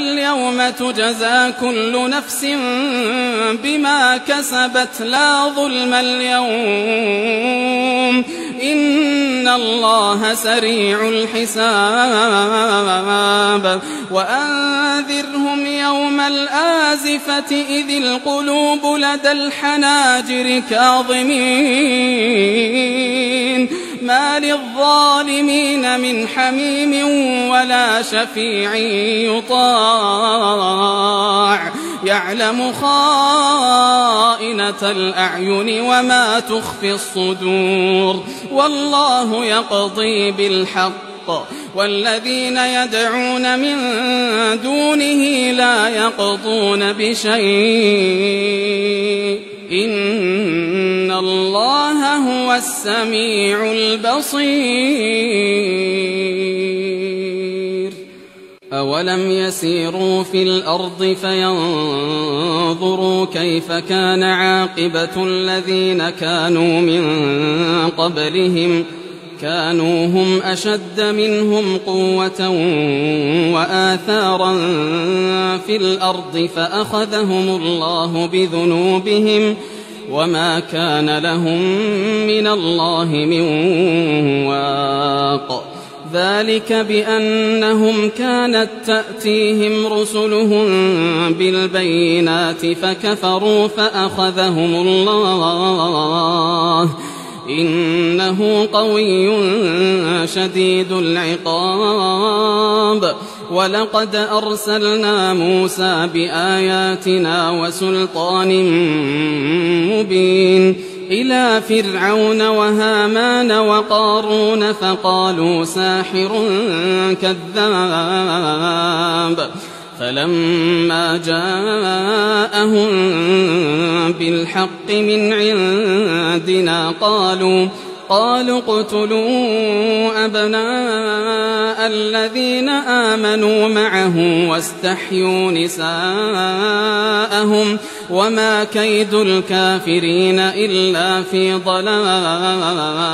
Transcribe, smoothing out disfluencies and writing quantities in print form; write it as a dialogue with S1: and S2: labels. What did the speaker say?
S1: اليوم تجزى كل نفس بما كسبت لا ظلم اليوم إن الله سريع الحساب وأنذرهم يوم الآزفة إذ القلوب لدى الحناجر كاظمين ما للظالمين من حميم ولا شفيع يطاع يعلم خائنة الأعين وما تخفي الصدور والله يقضي بالحق والذين يدعون من دونه لا يقضون بشيء إن الله هو السميع البصير أولم يسيروا في الأرض فينظروا كيف كان عاقبة الذين كانوا من قبلهم كانوا هم أشد منهم قوة وآثارا في الأرض فأخذهم الله بذنوبهم وما كان لهم من الله من واق ذلك بأنهم كانت تأتيهم رسلهم بالبينات فكفروا فأخذهم الله إنه قوي شديد العقاب ولقد أرسلنا موسى بآياتنا وسلطان مبين إلى فرعون وهامان وقارون فقالوا ساحر كذاب فلما جاءهم بالحق من عندنا قالوا اقتلوا أبناء الذين آمنوا معه واستحيوا نساءهم وما كيد الكافرين إلا في ضلال